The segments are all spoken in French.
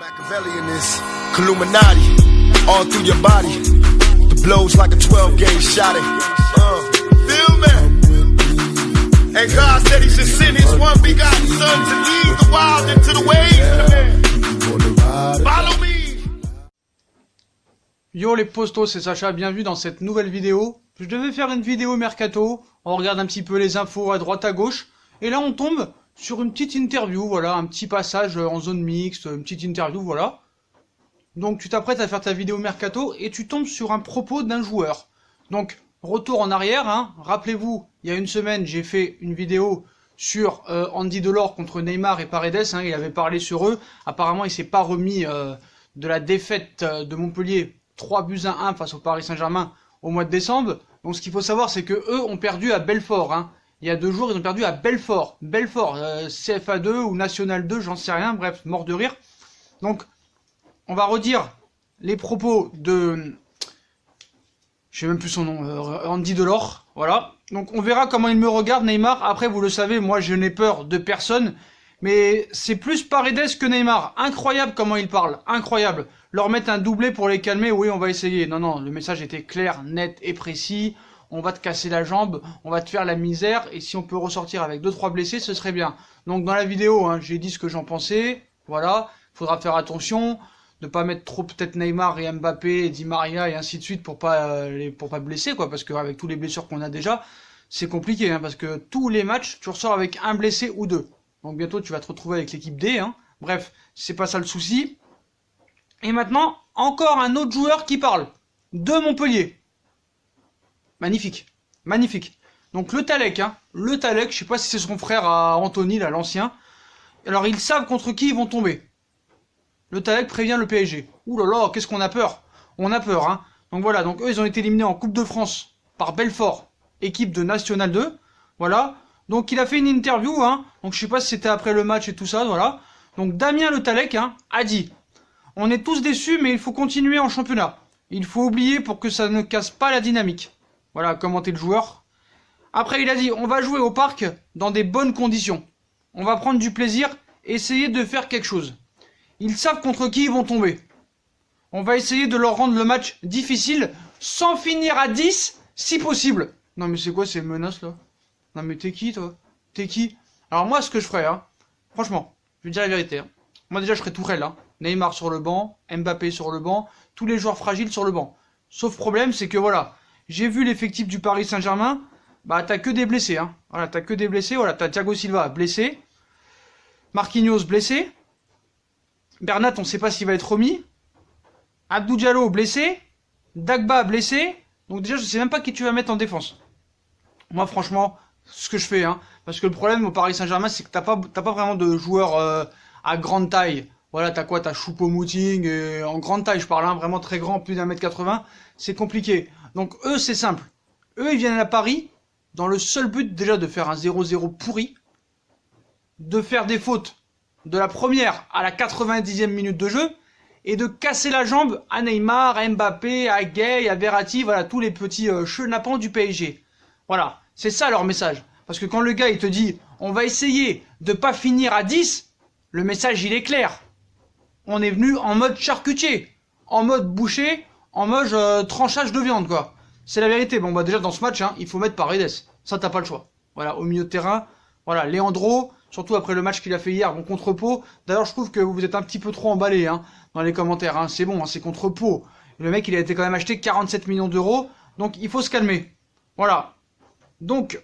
Machiavellianist, Illuminati, all through your body. The blows like a 12-gauge shot. Feel me? And God said He should send His one begotten Son to lead the wild into the ways. Follow me. Yo les postos, c'est Sacha, bienvenue dans cette nouvelle vidéo. Je devais faire une vidéo mercato, on regarde un petit peu les infos à droite à gauche, et là on tombe sur une petite interview, voilà, un petit passage en zone mixte, une petite interview, voilà. Donc tu t'apprêtes à faire ta vidéo mercato et tu tombes sur un propos d'un joueur. Donc retour en arrière, hein. Rappelez-vous, il y a une semaine j'ai fait une vidéo sur Andy Delors contre Neymar et Paredes, hein. Il avait parlé sur eux, apparemment il s'est pas remis de la défaite de Montpellier 3-1 face au Paris Saint-Germain au mois de décembre. Donc ce qu'il faut savoir c'est que eux ont perdu à Belfort, hein. Il y a 2 jours, ils ont perdu à Belfort. Belfort, CFA 2 ou National 2, j'en sais rien, bref, mort de rire. Donc, on va redire les propos de... Je sais même plus son nom, Andy Delors, voilà. Donc, on verra comment il me regarde, Neymar. Après, vous le savez, moi, je n'ai peur de personne. Mais c'est plus Paredes que Neymar. Incroyable comment il parle, incroyable. Leur mettre un doublé pour les calmer, oui, on va essayer. Non, non, le message était clair, net et précis. On va te casser la jambe, on va te faire la misère, et si on peut ressortir avec 2-3 blessés, ce serait bien. Donc dans la vidéo, hein, j'ai dit ce que j'en pensais, voilà, faudra faire attention, de pas mettre trop peut-être Neymar et Mbappé, et Di Maria et ainsi de suite pour pas blesser, quoi, parce qu'avec tous les blessures qu'on a déjà, c'est compliqué, hein, parce que tous les matchs, tu ressors avec un blessé ou 2. Donc bientôt tu vas te retrouver avec l'équipe D, hein. Bref, c'est pas ça le souci. Et maintenant, encore un autre joueur qui parle, de Montpellier. Magnifique, magnifique. Donc le Talek, hein, le Talek, je sais pas si c'est son frère à Anthony, là, l'ancien. Alors ils savent contre qui ils vont tomber. Le Talek prévient le PSG. Ouh là là, qu'est-ce qu'on a peur. On a peur, hein. Donc voilà, donc eux ils ont été éliminés en Coupe de France par Belfort, équipe de National 2. Voilà. Donc il a fait une interview, hein. Donc je sais pas si c'était après le match et tout ça, voilà. Donc Damien le Talek, hein, a dit: on est tous déçus, mais il faut continuer en championnat. Il faut oublier pour que ça ne casse pas la dynamique. Voilà, commenter le joueur. Après, il a dit, on va jouer au parc dans des bonnes conditions. On va prendre du plaisir, essayer de faire quelque chose. Ils savent contre qui ils vont tomber. On va essayer de leur rendre le match difficile, sans finir à 10, si possible. Non mais c'est quoi ces menaces là? Non mais t'es qui toi? T'es qui? Alors moi, ce que je ferais, hein, franchement, je vais dire la vérité. Hein. Moi déjà, je ferais Tourelle, hein. Neymar sur le banc, Mbappé sur le banc, tous les joueurs fragiles sur le banc. Sauf problème, c'est que voilà... J'ai vu l'effectif du Paris Saint-Germain, bah t'as que des blessés, hein. Voilà, t'as que des blessés, voilà, t'as Thiago Silva blessé, Marquinhos blessé, Bernat on sait pas s'il va être remis, Abdou Diallo blessé, Dagba blessé, donc déjà je sais même pas qui tu vas mettre en défense. Moi franchement, ce que je fais, hein, parce que le problème au Paris Saint-Germain c'est que t'as pas vraiment de joueurs à grande taille. Voilà, t'as quoi? T'as Choupo-Moting, en grande taille je parle, hein, vraiment très grand, plus d'1m80, c'est compliqué. Donc eux c'est simple, eux ils viennent à Paris dans le seul but déjà de faire un 0-0 pourri, de faire des fautes de la première à la 90e minute de jeu, et de casser la jambe à Neymar, à Mbappé, à Gueye, à Verratti, voilà tous les petits chenapans du PSG. Voilà, c'est ça leur message. Parce que quand le gars il te dit on va essayer de pas finir à 10, le message il est clair. On est venu en mode charcutier, en mode boucher, en mode tranchage de viande, quoi. C'est la vérité. Bon, bah déjà, dans ce match, hein, il faut mettre Paredes. Ça, t'as pas le choix. Voilà, au milieu de terrain. Voilà, Leandro, surtout après le match qu'il a fait hier, bon, contre Pau. D'ailleurs, je trouve que vous êtes un petit peu trop emballé, hein, dans les commentaires. Hein. C'est bon, hein, c'est contre Pau. Le mec, il a été quand même acheté 47 millions d'euros. Donc, il faut se calmer. Voilà. Donc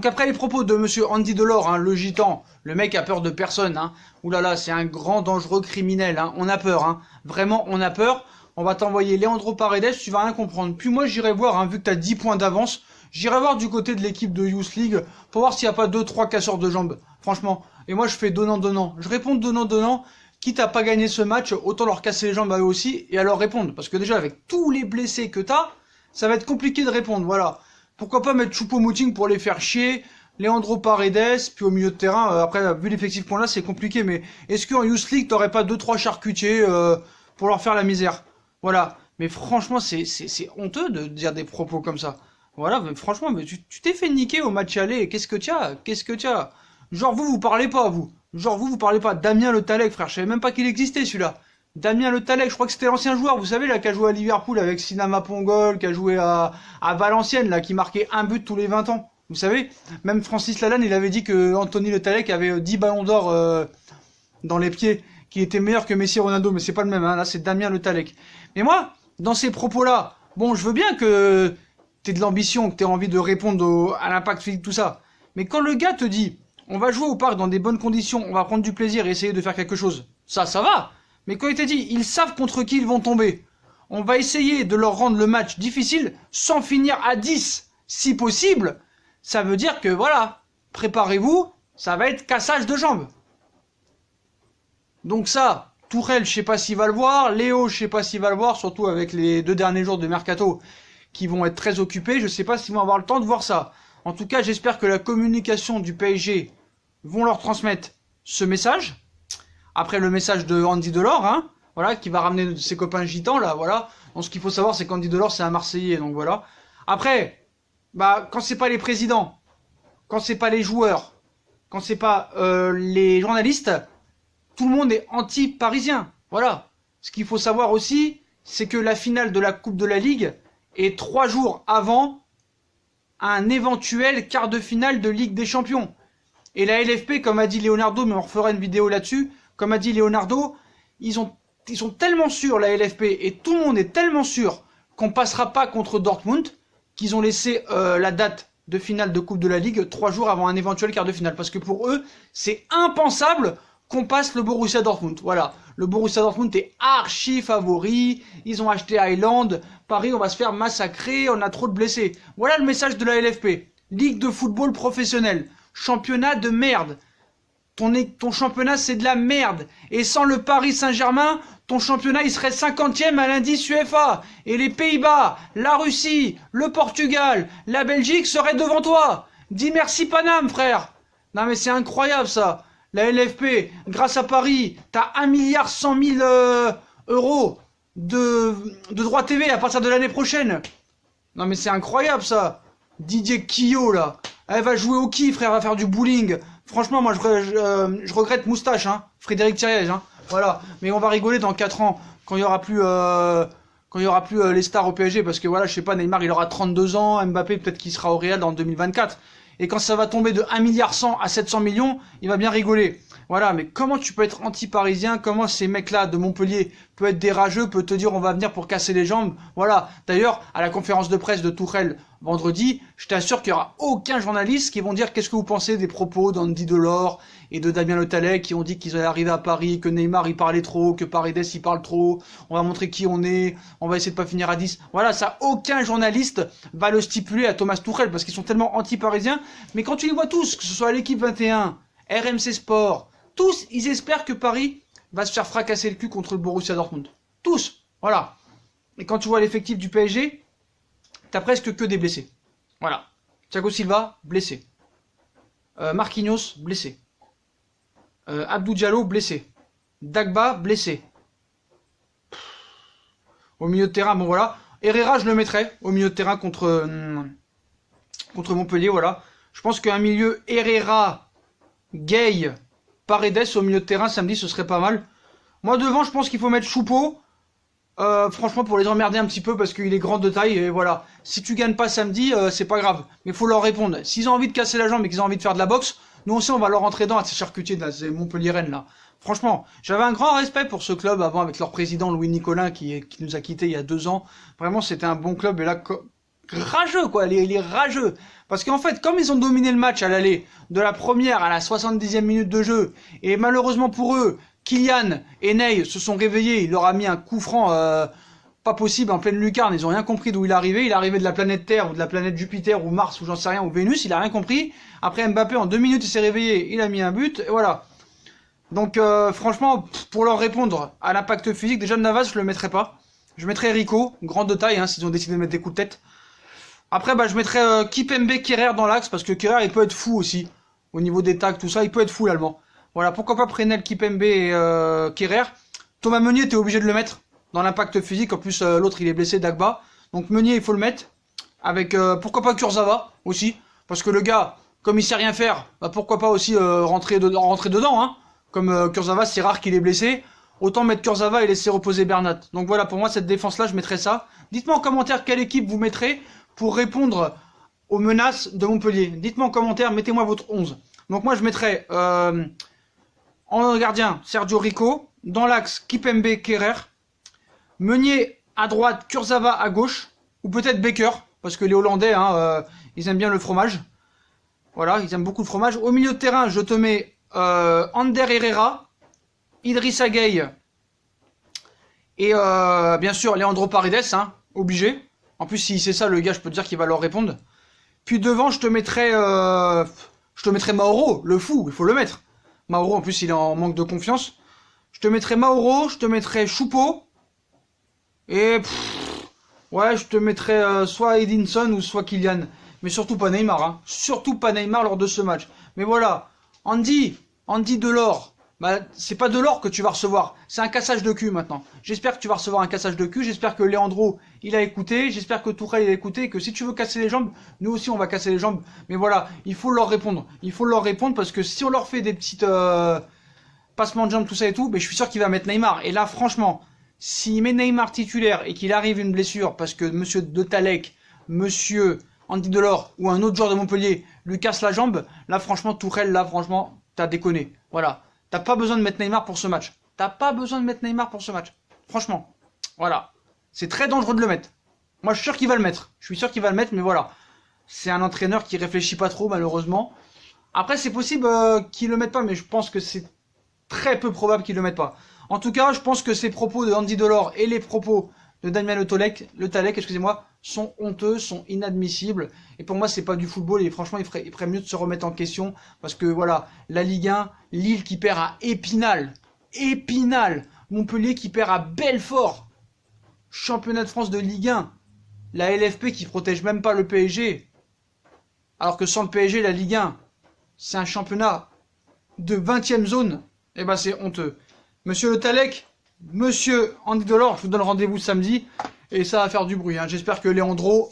après les propos de monsieur Andy Delors, hein, le gitan, le mec a peur de personne, hein. Ouh là là, c'est un grand dangereux criminel, hein. On a peur, hein. Vraiment, on a peur. On va t'envoyer Leandro Paredes, tu vas rien comprendre. Puis moi, j'irai voir, hein, vu que t'as 10 points d'avance, j'irai voir du côté de l'équipe de Youth League, pour voir s'il n'y a pas 2-3 casseurs de jambes. Franchement. Et moi, je fais donnant-donnant. Je réponds donnant-donnant. Quitte à pas gagner ce match, autant leur casser les jambes à eux aussi, et à leur répondre. Parce que déjà, avec tous les blessés que t'as, ça va être compliqué de répondre, voilà. Pourquoi pas mettre Choupo-Moting pour les faire chier, Leandro Paredes, puis au milieu de terrain, après, vu l'effectif qu'on a, c'est compliqué, mais est-ce qu'en Youth League, t'aurais pas 2-3 charcutiers pour leur faire la misère? Voilà. Mais franchement, c'est honteux de dire des propos comme ça. Voilà, mais franchement, mais tu t'es fait niquer au match aller, qu'est-ce que t'as? Genre vous parlez pas, vous. Genre vous parlez pas. Damien Le Tallec, frère, je savais même pas qu'il existait celui-là. Damien Le Tallec, je crois que c'était l'ancien joueur, vous savez, là, qui a joué à Liverpool avec Sinama Pongol, qui a joué à Valenciennes, là, qui marquait un but tous les 20 ans. Vous savez, même Francis Lalanne, il avait dit que Anthony Le Tallec avait 10 ballons d'or dans les pieds, qui était meilleur que Messi Ronaldo, mais c'est pas le même, hein. Là, c'est Damien Le Tallec. Mais moi, dans ces propos-là, bon, je veux bien que t'aies de l'ambition, que t'aies envie de répondre à l'impact physique, tout ça. Mais quand le gars te dit, on va jouer au parc dans des bonnes conditions, on va prendre du plaisir et essayer de faire quelque chose, ça va. Mais quand il t'a dit, ils savent contre qui ils vont tomber. On va essayer de leur rendre le match difficile sans finir à 10, si possible. Ça veut dire que, voilà, préparez-vous, ça va être cassage de jambes. Donc ça, Tourelle, je sais pas s'il va le voir. Léo, je sais pas s'il va le voir, surtout avec les 2 derniers jours de mercato qui vont être très occupés. Je sais pas s'ils vont avoir le temps de voir ça. En tout cas, j'espère que la communication du PSG vont leur transmettre ce message. Après le message de Andy Delors, hein, voilà, qui va ramener ses copains gitans, là, voilà. Donc ce qu'il faut savoir, c'est qu'Andy Delors, c'est un Marseillais, donc voilà. Après, bah, quand c'est pas les présidents, quand c'est pas les joueurs, quand c'est pas les journalistes, tout le monde est anti-parisien, voilà. Ce qu'il faut savoir aussi, c'est que la finale de la Coupe de la Ligue est 3 jours avant un éventuel quart de finale de Ligue des Champions. Et la LFP, comme a dit Leonardo, mais on refera une vidéo là-dessus, comme a dit Leonardo, ils sont tellement sûrs, la LFP, et tout le monde est tellement sûr qu'on passera pas contre Dortmund, qu'ils ont laissé la date de finale de Coupe de la Ligue 3 jours avant un éventuel quart de finale. Parce que pour eux, c'est impensable qu'on passe le Borussia Dortmund. Voilà, le Borussia Dortmund est archi favori, ils ont acheté Highland, Paris, on va se faire massacrer, on a trop de blessés. Voilà le message de la LFP. Ligue de football professionnel, championnat de merde. Ton championnat, c'est de la merde. Et sans le Paris Saint-Germain, ton championnat, il serait 50e à l'indice UEFA. Et les Pays-Bas, la Russie, le Portugal, la Belgique seraient devant toi. Dis merci Paname, frère. Non mais c'est incroyable ça. La LFP, grâce à Paris, t'as 1,1 milliard euros de droits TV à partir de l'année prochaine. Non mais c'est incroyable ça. Didier Quillot là, elle va jouer au qui, frère, elle va faire du bowling. Franchement, moi je regrette Moustache, hein, Frédéric Thiriez, hein, voilà. Mais on va rigoler dans 4 ans quand il y aura plus les stars au PSG, parce que voilà, je sais pas, Neymar il aura 32 ans, Mbappé peut-être qu'il sera au Real en 2024. Et quand ça va tomber de 1,1 milliard à 700 millions, il va bien rigoler. Voilà, mais comment tu peux être anti-parisien? Comment ces mecs-là de Montpellier peuvent être des rageux, peuvent te dire on va venir pour casser les jambes? Voilà. D'ailleurs, à la conférence de presse de Tourelle vendredi, je t'assure qu'il n'y aura aucun journaliste qui vont dire qu'est-ce que vous pensez des propos d'Andy Delors et de Damien Le Tallec qui ont dit qu'ils allaient arriver à Paris, que Neymar il parlait trop, que Paredes il parle trop, on va montrer qui on est, on va essayer de pas finir à 10. Voilà, ça, aucun journaliste va le stipuler à Thomas Tuchel parce qu'ils sont tellement anti-parisiens. Mais quand tu les vois tous, que ce soit l'équipe 21, RMC Sport, tous, ils espèrent que Paris va se faire fracasser le cul contre le Borussia Dortmund. Tous, voilà. Et quand tu vois l'effectif du PSG, t'as presque que des blessés. Voilà. Thiago Silva, blessé. Marquinhos, blessé. Abdou Diallo, blessé. Dagba, blessé. Au milieu de terrain, bon voilà. Herrera, je le mettrais au milieu de terrain contre Montpellier, voilà. Je pense qu'un milieu Herrera, Gay, Paredes au milieu de terrain samedi, ce serait pas mal. Moi devant, je pense qu'il faut mettre Choupeau. Franchement, pour les emmerder un petit peu parce qu'il est grand de taille et voilà. Si tu gagnes pas samedi, c'est pas grave. Mais faut leur répondre. S'ils ont envie de casser la jambe et qu'ils ont envie de faire de la boxe, nous aussi on va leur rentrer dedans à ces charcutiers de ces Montpellier-Rennes là. Franchement, j'avais un grand respect pour ce club avant avec leur président Louis Nicolin qui nous a quittés il y a 2 ans. Vraiment, c'était un bon club et là, rageux quoi, il est rageux. Parce qu'en fait, comme ils ont dominé le match à l'aller, de la première à la 70e minute de jeu, et malheureusement pour eux, Kylian et Ney se sont réveillés, il leur a mis un coup franc pas possible en pleine lucarne, ils ont rien compris d'où il est arrivé de la planète Terre ou de la planète Jupiter ou Mars ou j'en sais rien, ou Vénus, il a rien compris. Après Mbappé en 2 minutes il s'est réveillé, il a mis un but, et voilà. Donc franchement, pour leur répondre à l'impact physique, déjà Navas je le mettrais pas. Je mettrais Rico, grand de taille, hein, s'ils ont décidé de mettre des coups de tête. Après, je mettrais Kipembe Kerrer dans l'axe, parce que Kerrer, il peut être fou aussi. Au niveau des tags, tout ça, il peut être fou, l'allemand. Voilà, pourquoi pas Prenel, Kipembe et Kerrer. Thomas Meunier, t'es obligé de le mettre dans l'impact physique. En plus, l'autre, il est blessé, Dagba. Donc Meunier, il faut le mettre. Avec, pourquoi pas Kurzawa aussi. Parce que le gars, comme il sait rien faire, bah pourquoi pas aussi rentrer dedans, hein. Comme Kurzawa, c'est rare qu'il est blessé. Autant mettre Kurzawa et laisser reposer Bernat. Donc voilà, pour moi, cette défense-là, je mettrais ça. Dites-moi en commentaire quelle équipe vous mettrez pour répondre aux menaces de Montpellier. Dites-moi en commentaire, mettez-moi votre 11. Donc moi, je mettrais en gardien Sergio Rico, dans l'axe Kipembe Kerrer, Meunier à droite, Kurzawa à gauche, ou peut-être Baker, parce que les Hollandais, hein, ils aiment bien le fromage. Voilà, ils aiment beaucoup le fromage. Au milieu de terrain, je te mets Ander Herrera, Idrissa Gueye et bien sûr Leandro Paredes, hein, obligé. En plus, si c'est ça le gars, je peux te dire qu'il va leur répondre. Puis devant, je te mettrai Mauro, le fou, il faut le mettre. Mauro, en plus, il est en manque de confiance. Je te mettrai Mauro, je te mettrai Choupo. Et ouais, je te mettrai soit Edinson ou soit Kylian. Mais surtout pas Neymar, hein. Surtout pas Neymar lors de ce match. Mais voilà, Andy Delors. Bah, c'est pas Delors que tu vas recevoir, c'est un cassage de cul maintenant. J'espère que tu vas recevoir un cassage de cul, j'espère que Leandro, il a écouté, j'espère que Tourelle, il a écouté, et que si tu veux casser les jambes, nous aussi on va casser les jambes. Mais voilà, il faut leur répondre. Il faut leur répondre parce que si on leur fait des petites passements de jambes, tout ça et tout, mais je suis sûr qu'il va mettre Neymar. Et là, franchement, s'il met Neymar titulaire et qu'il arrive une blessure parce que monsieur De Talek, monsieur Andy Delors ou un autre joueur de Montpellier lui casse la jambe, là franchement, Tourelle, là franchement, t'as déconné. Voilà. T'as pas besoin de mettre Neymar pour ce match. T'as pas besoin de mettre Neymar pour ce match. Franchement. Voilà. C'est très dangereux de le mettre. Moi, je suis sûr qu'il va le mettre. Je suis sûr qu'il va le mettre, mais voilà. C'est un entraîneur qui réfléchit pas trop, malheureusement. Après, c'est possible qu'il le mette pas, mais je pense que c'est très peu probable qu'il le mette pas. En tout cas, je pense que ces propos de Andy Delors et les propos de Damien Le Talec, excusez-moi, sont honteux, sont inadmissibles. Et pour moi, c'est pas du football. Et franchement, il ferait mieux de se remettre en question. Parce que voilà, la Ligue 1, Lille qui perd à Épinal. Montpellier qui perd à Belfort. Championnat de France de Ligue 1. La LFP qui protège même pas le PSG. Alors que sans le PSG, la Ligue 1, c'est un championnat de 20e zone. Et ben c'est honteux. Monsieur Le Talec, monsieur Andy Delors, je vous donne rendez-vous samedi. Et ça va faire du bruit. Hein. J'espère que Leandro,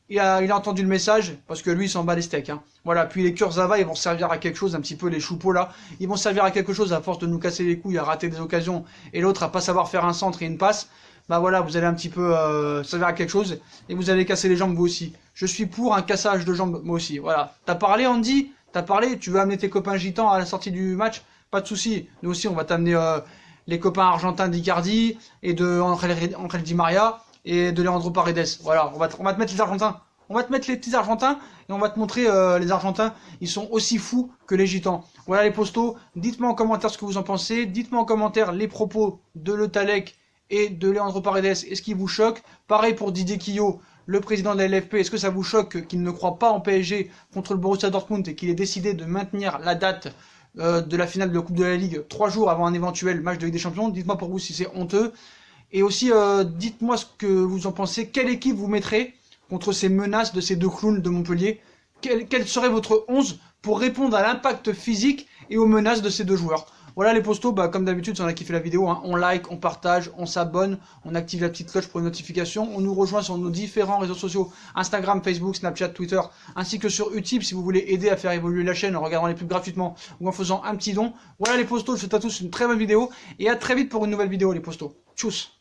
il a entendu le message. Parce que lui, il s'en bat les steaks. Hein. Voilà. Puis les Kurzawa, ils vont servir à quelque chose. Un petit peu les Choupeaux là. Ils vont servir à quelque chose à force de nous casser les couilles, à rater des occasions. Et l'autre à pas savoir faire un centre et une passe. Bah voilà, vous allez un petit peu servir à quelque chose. Et vous allez casser les jambes vous aussi. Je suis pour un cassage de jambes moi aussi. Voilà. T'as parlé Andy? T'as parlé? Tu veux amener tes copains gitans à la sortie du match? Pas de souci. Nous aussi, on va t'amener les copains argentins d'Icardi et de Angel Di Maria et de Leandro Paredes. Voilà, on va te mettre les Argentins. On va te mettre les petits Argentins et on va te montrer les Argentins. Ils sont aussi fous que les Gitans. Voilà les postos. Dites-moi en commentaire ce que vous en pensez. Dites-moi en commentaire les propos de Le Talec et de Leandro Paredes. Est-ce qu'ils vous choquent? Pareil pour Didier Quillot, le président de la LFP. Est-ce que ça vous choque qu'il ne croit pas en PSG contre le Borussia Dortmund et qu'il ait décidé de maintenir la date de la finale de la Coupe de la Ligue 3 jours avant un éventuel match de Ligue des Champions? Dites-moi pour vous si c'est honteux. Et aussi, dites-moi ce que vous en pensez. Quelle équipe vous mettrez contre ces menaces de ces deux clowns de Montpellier? Quel serait votre 11 pour répondre à l'impact physique et aux menaces de ces deux joueurs? Voilà les postos, bah, comme d'habitude, si on a kiffé la vidéo, hein, on like, on partage, on s'abonne, on active la petite cloche pour les notifications, on nous rejoint sur nos différents réseaux sociaux, Instagram, Facebook, Snapchat, Twitter, ainsi que sur Utip si vous voulez aider à faire évoluer la chaîne en regardant les pubs gratuitement ou en faisant un petit don. Voilà les postos, je vous souhaite à tous une très bonne vidéo et à très vite pour une nouvelle vidéo les postos. Tchuss!